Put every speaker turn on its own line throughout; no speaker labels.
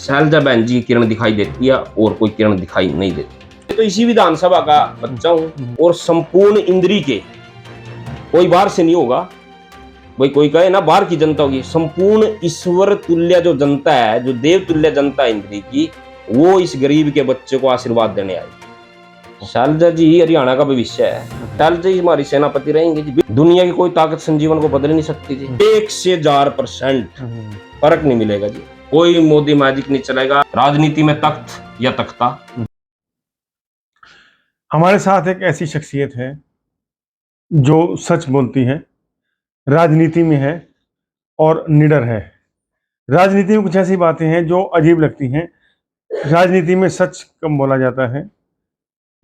शैलजा बहन जी की किरण दिखाई देती है और कोई किरण दिखाई नहीं देती। तो इसी विधानसभा का बच्चा हूँ और संपूर्ण इंद्री के, कोई बाहर से नहीं होगा। भाई कोई कहे ना बाहर की जनता होगी, संपूर्ण ईश्वर तुल्य जो जनता है, जो देव तुल्य जनता है इंद्री की, वो इस गरीब के बच्चे को आशीर्वाद देने आई। शैलजा जी हरियाणा का भविष्य है। शैलजा जी हमारी सेनापति रहेंगे जी। दुनिया की कोई ताकत संजीवन को बदल नहीं सकती जी। 1,000% फर्क नहीं मिलेगा जी। कोई मोदी मैजिक नहीं चलेगा। राजनीति में तख्त या तख्ता।
हमारे साथ एक ऐसी शख्सियत है जो सच बोलती है, राजनीति में है और निडर है। राजनीति में कुछ ऐसी बातें हैं जो अजीब लगती हैं। राजनीति में सच कम बोला जाता है,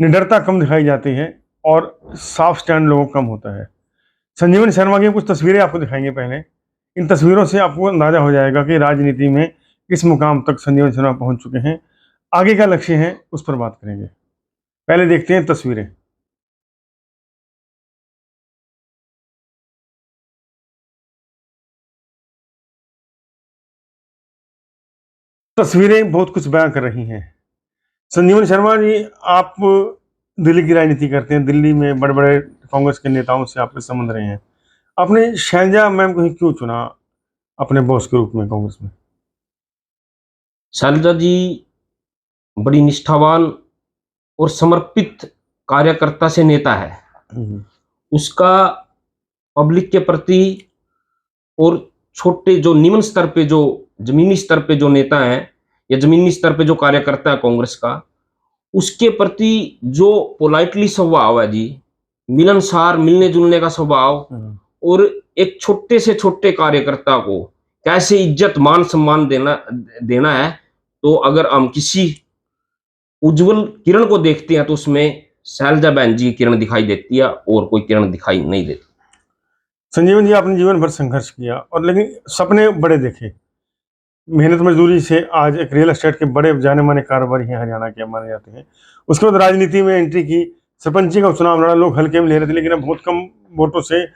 निडरता कम दिखाई जाती है और साफ स्टैंड लोगों को कम होता है। संजीवन शर्मा की कुछ तस्वीरें आपको दिखाएंगे। पहले इन तस्वीरों से आपको अंदाजा हो जाएगा कि राजनीति में किस मुकाम तक संजीवन शर्मा पहुंच चुके हैं। आगे का लक्ष्य है, उस पर बात करेंगे। पहले देखते हैं तस्वीरें। तस्वीरें बहुत कुछ बयां कर रही हैं। संजीवन शर्मा जी, आप दिल्ली की राजनीति करते हैं, दिल्ली में बड़े बड़े कांग्रेस के नेताओं से आपके संबंध रहे हैं। आपने शैलजा मैम को ही क्यों चुना अपने बॉस के रूप में कांग्रेस में?
शैलजा जी बड़ी निष्ठावान और समर्पित कार्यकर्ता से नेता है। उसका पब्लिक के प्रति और छोटे जो निम्न स्तर पे, जो जमीनी स्तर पे जो नेता हैं या जमीनी स्तर पे जो कार्यकर्ता है कांग्रेस का, उसके प्रति जो पोलाइटली स्वभाव है जी, मिलनसार मिलने जुलने का स्वभाव, और एक छोटे से छोटे कार्यकर्ता को कैसे इज्जत मान सम्मान देना है। तो अगर हम किसी उज्जवल किरण को देखते हैं तो उसमें शैलजा बहन जी की किरण दिखाई देती है और कोई किरण दिखाई नहीं देती।
संजीवन जी, आपने जीवन भर संघर्ष किया और लेकिन सपने बड़े देखे। मेहनत मजदूरी से आज एक रियल एस्टेट के बड़े जाने माने कारोबारी हैं, हरियाणा के माने जाते हैं। उसके बाद राजनीति में एंट्री की, सरपंची का चुनाव लड़ा, लोग हल्के में ले रहे थे लेकिन अब बहुत कम वोटों से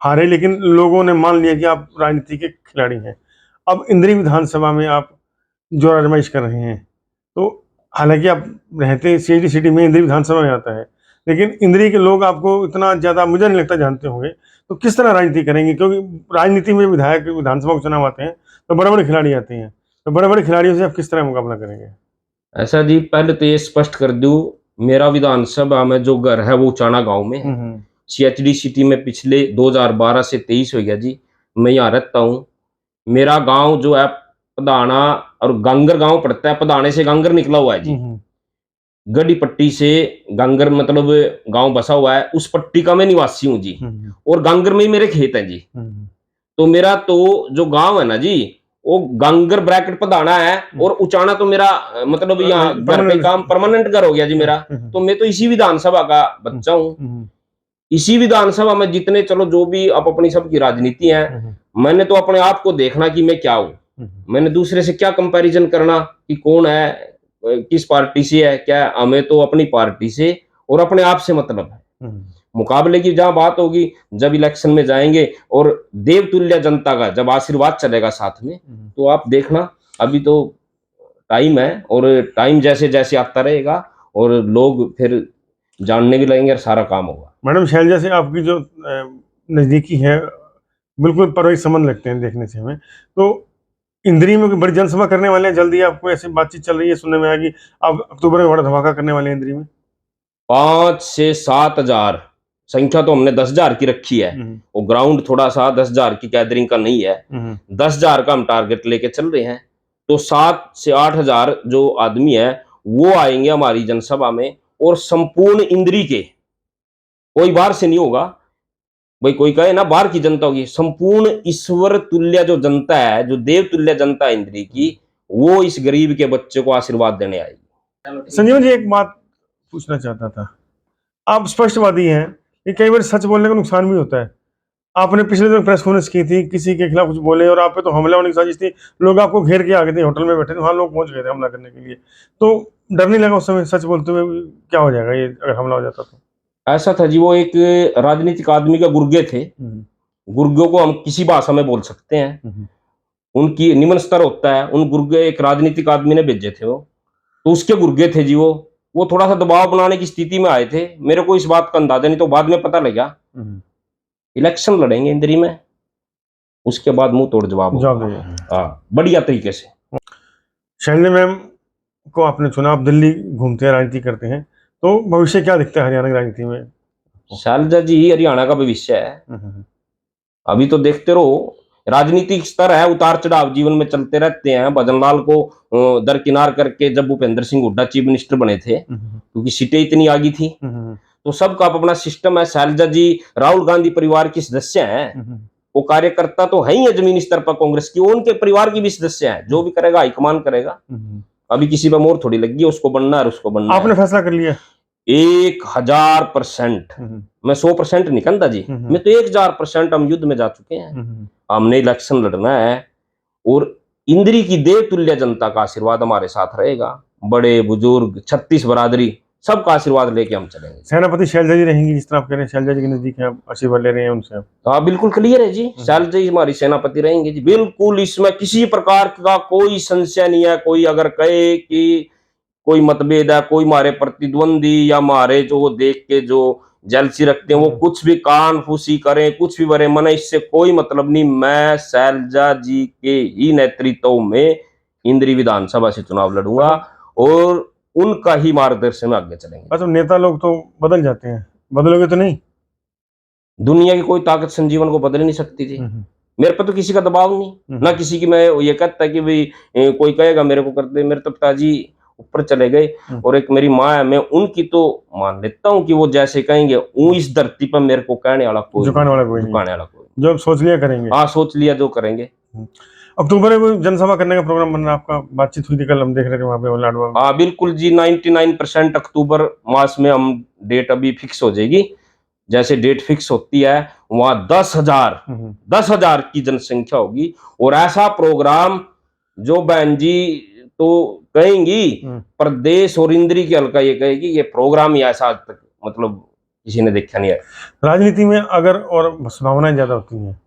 हारे, लेकिन लोगों ने मान लिया कि आप राजनीति के खिलाड़ी हैं। अब इंद्री विधानसभा में आप जो आजमाइश कर रहे हैं, तो हालांकि आप रहते सीएडी सिटी में, इंद्री विधानसभा में आता है, लेकिन इंद्री के लोग आपको इतना ज़्यादा मुझे नहीं लगता जानते होंगे। तो किस तरह राजनीति करेंगे? क्योंकि राजनीति में विधायक विधानसभा के चुनाव आते हैं तो बड़े बड़े खिलाड़ी आते हैं, तो बड़े बड़े खिलाड़ियों से आप किस तरह मुकाबला करेंगे?
ऐसा जी, पहले तो ये स्पष्ट कर दूं, मेरा विधानसभा में जो घर है वो उचाना गांव में है। सीएचडी सिटी में पिछले 2012 से 23 हो गया जी, मैं यहाँ रहता हूँ। मेरा गांव जो है पधाना और गांगर गांव पड़ता है, पधाने से गांगर निकला हुआ है जी। गढ़ी पट्टी से गांगर मतलब गांव बसा हुआ है, उस पट्टी का मैं निवासी हूँ जी। और गांगर में ही मेरे खेत हैं जी। तो मेरा तो जो गांव है ना जी, वो गांगर ब्रैकेट पधाना है और उचाना तो मेरा मतलब यहाँ घर पे काम परमानेंट घर हो गया जी मेरा। तो मैं तो इसी विधानसभा का बच्चा हूँ। इसी विधानसभा में जितने, चलो जो भी आप अपनी सबकी राजनीति है, मैंने तो अपने आप को देखना कि मैं क्या हूँ। मैंने दूसरे से क्या कंपैरिजन करना कि कौन है, किस पार्टी से है, क्या। हमें तो अपनी पार्टी से और अपने आप से मतलब है। मुकाबले की जहां बात होगी, जब इलेक्शन में जाएंगे और देवतुल्य जनता का जब आशीर्वाद चलेगा साथ में, तो आप देखना। अभी तो टाइम है और टाइम जैसे जैसे आता रहेगा और लोग फिर जानने भी लगेंगे और सारा काम होगा।
मैडम, शैलजा से आपकी जो नज़दीकी है, बिल्कुल परिवारिक संबंध लगते हैं देखने से हमें। तो इंद्री में कोई बड़ी जनसभा करने वाले हैं जल्दी? आपको ऐसी बातचीत चल रही है, सुनने में आया कि आप अक्टूबर में बड़ा धमाका करने वाले हैं इंद्री में।
5 से 7 हजार संख्या तो हमने 10,000 की रखी है। वो ग्राउंड थोड़ा सा 10,000 की गैदरिंग का नहीं है, 10,000 का हम टारगेट लेके चल रहे हैं। तो 7 से 8 हजार जो आदमी है वो आएंगे हमारी जनसभा में, और संपूर्ण इंद्री के, कोई बाहर से नहीं होगा। भाई कोई कहे ना बाहर की जनता होगी, संपूर्ण ईश्वर तुल्य जो जनता है, जो देव तुल्य जनता है इंद्री की, वो इस गरीब के बच्चे को आशीर्वाद देने आएगी।
संजीवन जी, एक बात पूछना चाहता था। आप स्पष्टवादी हैं, ये कई बार सच बोलने का नुकसान भी होता है। आपने पिछले दिन प्रेस कॉन्फ्रेंस की थी, किसी के खिलाफ कुछ बोले और आप पे तो हमला होने की साजिश थी। लोग आपको घेर के आ गए थे, होटल में बैठे थे, वहां लोग पहुंच गए थे हमला करने के लिए। तो डर नहीं लगा उस समय सच बोलते हुए? क्या हो जाएगा ये अगर हमला हो जाता तो?
ऐसा था जी, वो एक राजनीतिक आदमी का गुर्गे थे। गुर्गों को हम किसी भाषा में बोल सकते हैं। उनकी निम्न स्तर होता है, उन गुर्गे एक राजनीतिक आदमी ने भेजे थे वो, तो उसके गुर्गे थे जी वो थोड़ा सा दबाव बनाने की स्थिति में आए थे। मेरे को इस बात का अंदाजा नहीं, तो बाद में पता लगा इलेक्शन लड़ेंगे इंद्री में, उसके बाद मुंह तोड़ जवाब
जवाब
होगा।
देंगे।
हाँ, बढ़िया तरीके से।
शैलजा मैम को आपने चुना, आप दिल्ली घूमते हैं, राजनीति करते हैं, तो भविष्य क्या दिखता है हरियाणा की राजनीति में?
शैलजा जी हरियाणा का भविष्य है। अभी तो देखते रहो, राजनीतिक स्तर है, उतार चढ़ाव जीवन में चलते रहते हैं। भजनलाल को दरकिनार करके जब भूपेंद्र सिंह हुड्डा चीफ मिनिस्टर बने थे, क्योंकि सीटें इतनी आ गई थी, तो सबका अपना सिस्टम है। शैलजा जी राहुल गांधी परिवार की सदस्य हैं, वो कार्यकर्ता तो है ही है जमीनी स्तर पर कांग्रेस की, उनके परिवार की भी सदस्य है। जो भी करेगा हाईकमान करेगा, अभी किसी पर मोहर थोड़ी लगी है, उसको बनना है, उसको बनना
आपने फैसला कर लिया?
1000%। मैं 100% नहीं कहता जी, मैं तो 1000% हम युद्ध में जा चुके हैं। हमने इलेक्शन लड़ना है, और इंद्री की देव तुल्य जनता का आशीर्वाद हमारे साथ रहेगा। बड़े बुजुर्ग 36 बरादरी सबका आशीर्वाद लेके हम चलेंगे।
सेनापति शैलजा जी रहेंगी, जिस तरह आप कह रहे हैं शैलजा जी के नजदीक है, आप आशीर्वाद ले रहे हैं उनसे?
हाँ बिल्कुल क्लियर है जी, शैलजा जी हमारी सेनापति रहेंगे जी, बिल्कुल। इसमें किसी प्रकार का कोई संशय नहीं है। कोई अगर कहे कि कोई मतभेद है, कोई मारे प्रतिद्वंदी या मारे जो देख के जो जेलसी रखते हैं, वो कुछ भी कान फूसी करें, कुछ भी बरे मने, इससे कोई मतलब नहीं। मैं शैलजा जी के ही नेतृत्व में इंद्री विधानसभा से चुनाव लड़ूंगा, और उनका ही मार्गदर्शन में आगे चलेंगे।
अच्छा, नेता लोग तो बदल जाते हैं, बदलोगे तो नहीं?
दुनिया की कोई ताकत संजीवन को बदल नहीं सकती थी। मेरे पर तो किसी का दबाव नहीं, ना किसी की मैं ये कहता कि भाई कोई कहेगा मेरे को कर दे। मेरे तो पिताजी ऊपर चले गए, और एक मेरी माँ है, मैं उनकी तो मान लेता हूँ कि वो जैसे कहेंगे, वो इस धरती पर मेरे को कहने वाला कोई,
झुकाने वाला कोई नहीं। जो सोच लिया करेंगे।
हाँ, सोच लिया जो करेंगे।
अक्टूबर में कोई जनसभा करने का प्रोग्राम बन रहा है आपका? बातचीत हुई थी कल, हम देख रहे थे वहां पे लाडवा में।
हाँ बिल्कुल जी, 99% अक्टूबर मास में हम डेट अभी फिक्स हो जाएगी। जैसे डेट फिक्स होती है, वहां 10,000 की जनसंख्या होगी, और ऐसा प्रोग्राम जो बहन जी तो कहेंगी, प्रदेश और इंद्री की हल्का ये कहेगी, ये प्रोग्राम ही ऐसा आज तक मतलब किसी ने देखा नहीं है।
राजनीति में अगर और संभावनाएं ज्यादा होती हैं,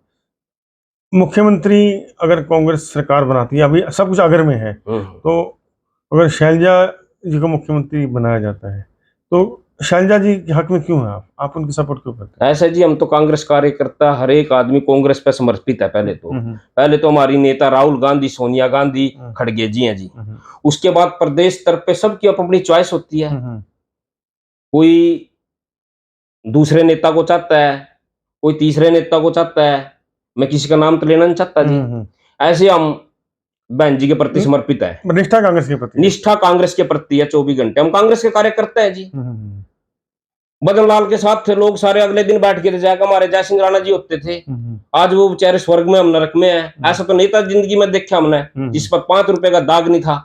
मुख्यमंत्री अगर कांग्रेस सरकार बनाती है, अभी सब कुछ अगर में है, तो अगर शैलजा जी को मुख्यमंत्री बनाया जाता है, तो शैलजा जी के हक में क्यों है आप उनकी सपोर्ट क्यों करते हैं?
ऐसा जी, हम तो कांग्रेस कार्यकर्ता, हर एक आदमी कांग्रेस पे समर्पित है। पहले तो हमारी नेता राहुल गांधी, सोनिया गांधी, खड़गे जी हैं जी। उसके बाद प्रदेश स्तर पे सबकी अपनी चॉइस होती है। कोई दूसरे नेता को चाहता है, कोई तीसरे नेता को चाहता है, मैं किसी का नाम तो लेना नहीं चाहता जी। ऐसे हम बहन जी के प्रति समर्पित है।
निष्ठा कांग्रेस के प्रति?
निष्ठा कांग्रेस के प्रति है, 24 घंटे हम कांग्रेस के कार्यकर्ता है जी। बदनलाल के साथ थे लोग सारे, अगले दिन बैठ के जाकर हमारे जय सिंह राणा जी होते थे। आज वो बेचारे स्वर्ग में, हम नरक में है। ऐसा तो नेता जिंदगी में देखा हमने, जिस पर 5 रुपए का दाग नहीं था,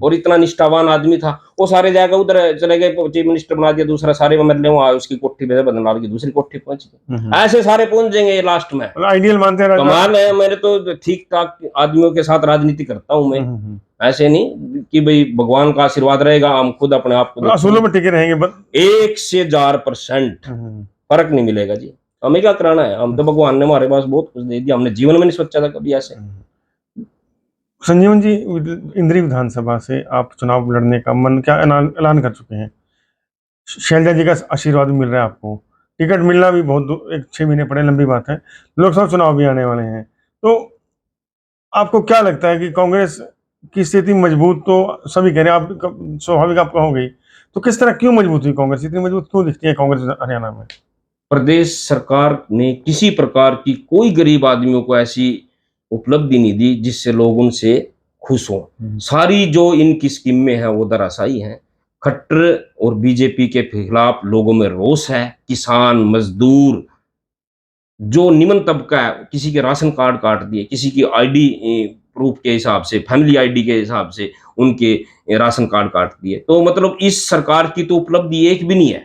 और इतना निष्ठावान आदमी था। वो सारे जाकर उधर चले गए, चीफ मिनिस्टर बना दिया दूसरा, सारे मतलब वहां उसकी कोठी पे, बदनलाल की दूसरी कोठी पहुंच गए। ऐसे सारे पहुंच जाएंगे लास्ट में।
आइडियल मानते हैं?
कमाल है, मेरे तो ठीक ठाक आदमियों के साथ राजनीति करता हूँ मैं। ऐसे नहीं कि भाई भगवान का आशीर्वाद रहेगा, हम खुद अपने आप को
असूलों में टिके रहेंगे।
1000% फर्क नहीं मिलेगा जी। हमें क्या कराना है, हम तो भगवान ने हमारे पास बहुत कुछ दे दिया, हमने जीवन में नहीं सोचा था कभी ऐसे।
संजीवन जी, इंद्री विधानसभा से आप चुनाव लड़ने का मन क्या ऐलान कर चुके हैं? शैलजा जी का आशीर्वाद भी मिल रहा है आपको, टिकट मिलना भी बहुत 6 महीने पड़े, लंबी बात है, लोकसभा चुनाव भी आने वाले हैं, तो आपको क्या लगता है कि कांग्रेस की स्थिति मजबूत, तो सभी कह रहे हैं, आप स्वाभाविक आप कहोगे, तो किस तरह क्यों मजबूत हुई कांग्रेस, इतनी मजबूत क्यों दिखती है कांग्रेस हरियाणा में?
प्रदेश सरकार ने किसी प्रकार की कोई गरीब आदमियों को ऐसी उपलब्धि नहीं दी जिससे लोग उनसे खुश हों। सारी जो इनकी स्कीमें हैं वो धराशायी हैं। खट्टर और बीजेपी के खिलाफ लोगों में रोष है। किसान, मजदूर, जो निम्न तबका है, किसी के राशन कार्ड काट दिए, किसी की आईडी प्रूफ के हिसाब से, फैमिली आईडी के हिसाब से उनके राशन कार्ड काट दिए। तो मतलब इस सरकार की तो उपलब्धि एक भी नहीं है।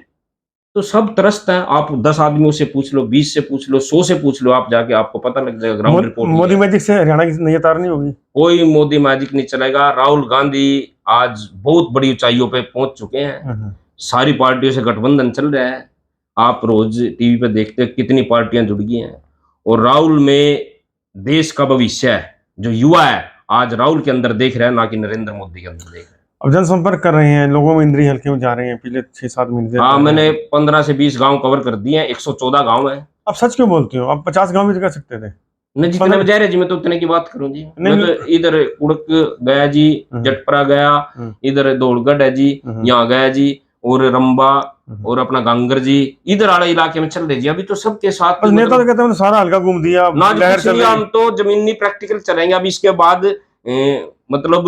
तो सब त्रस्त है। आप 10 आदमियों से पूछ लो, 20 से पूछ लो, 100 से पूछ लो, आप जाके आपको पता लग जाएगा। ग्राउंड रिपोर्ट
मोदी मैजिक से हरियाणा की नैया तार नहीं होगी?
कोई मोदी मैजिक नहीं चलेगा। राहुल गांधी आज बहुत बड़ी ऊंचाइयों पे पहुंच चुके हैं। सारी पार्टियों से गठबंधन चल रहा है। आप रोज टीवी पे देखते हैं कितनी पार्टियां जुड़ गई हैं, और राहुल में देश का भविष्य है। जो युवा है आज राहुल के अंदर देख रहा है, ना कि नरेंद्र मोदी के अंदर देख रहा है।
अब जनसंपर्क कर रहे हैं, लोगों में इंद्रिय हल्के में जा रहे हैं पिछले 6-7 महीने से।
हाँ, मैंने 15 से 20 गांव कवर कर दिए हैं, 114 गांव है।
आप सच क्यों बोलते हो? आप 50 गांव भी कर सकते थे।
न जितने
15
में जा रहे जी, मैं तो उतने की बात करूं जी।
नहीं,
मैं तो इधर उड़क गया जी, जटपरा गया, इधर दौड़गढ़ है जी, यहाँ गया जी, और रंबा और अपना गांगर जी, इधर वाले इलाके में चल रहे जी। अभी तो सबके साथ
बस नेता तो कहते हैं सारा हल्का घूम दिया,
ना जी,
लहर
कुछ
चल
नहीं,
रही।
हम तो जमीनी प्रैक्टिकल चलेंगे। अब इसके बाद मतलब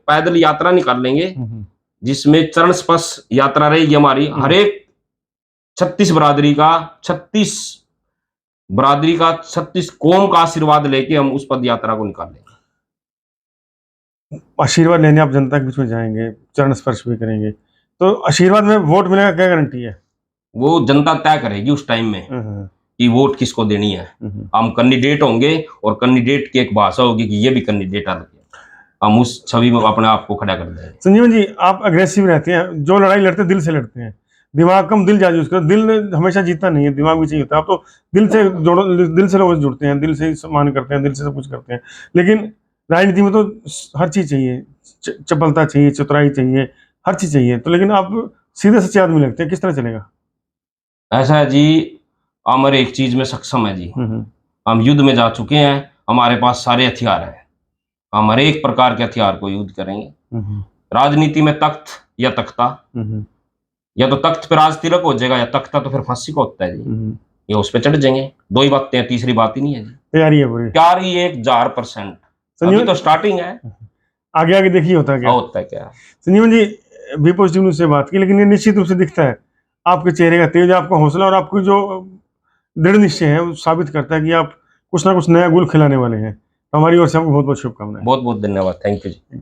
पैदल यात्रा निकाल लेंगे, जिसमें चरण स्पर्श यात्रा रहेगी हमारी। हर एक 36 बरादरी का 36 कौम का आशीर्वाद लेके हम उस पद यात्रा को निकालेंगे।
आशीर्वाद लेने आप जनता के बीच में जाएंगे, चरण स्पर्श भी करेंगे, तो आशीर्वाद में वोट मिलेगा, क्या गारंटी है?
वो जनता तय करेगी उस टाइम में कि वोट किसको देनी है। हम कैंडिडेट होंगे और कैंडिडेट की एक भाषा होगी कि ये भी कैंडिडेट आ रहे, हम उस छवि में अपने आप को खड़ा कर देंगे।
संजीवन जी, आप अग्रेसिव रहते हैं, जो लड़ाई लड़ते हैं दिल से लड़ते हैं, दिमाग कम दिल ज्यादा यूज करो। दिल हमेशा जीतता नहीं है, दिमाग भी चाहिए होता है। आप तो दिल से जोड़ो, दिल से लोग जुड़ते हैं, दिल से ही सम्मान करते हैं, दिल से सब कुछ करते हैं। लेकिन राजनीति में तो हर चीज चाहिए, चपलता चाहिए, चतुराई चाहिए, हर चीज चाहिए। तो लेकिन आप सीधे सच्चे आदमी लगते हैं, किस तरह चलेगा?
ऐसा है जी, अमर एक चीज में सक्षम है जी, हम युद्ध में जा चुके हैं, हमारे पास सारे हथियार हैं, हम हर एक प्रकार के हथियार को युद्ध करेंगे। राजनीति में तख्त या तख्ता, या तो तख्त पे राज तिलक हो जाएगा, या तख्ता तो फिर फांसी को होता है जी, ये उस पे चढ़ जाएंगे। दो ही बातें हैं, तीसरी बात ही नहीं है जी।
तैयारी है पूरी?
तैयारी 1000%। अभी तो स्टार्टिंग है,
आगे आगे देखिए होता है क्या।
होता है क्या।
संजीवन जी, भी पॉजिटिव न्यूज से बात की, लेकिन ये निश्चित रूप से दिखता है आपके चेहरे का तेज, आपका हौसला और आपकी जो दृढ़ निश्चय है, वो साबित करता है कि आप कुछ ना कुछ नया गुल खिलाने वाले हैं। हमारी ओर से आपको बहुत बहुत शुभकामनाएं।
बहुत बहुत धन्यवाद, थैंक यू जी।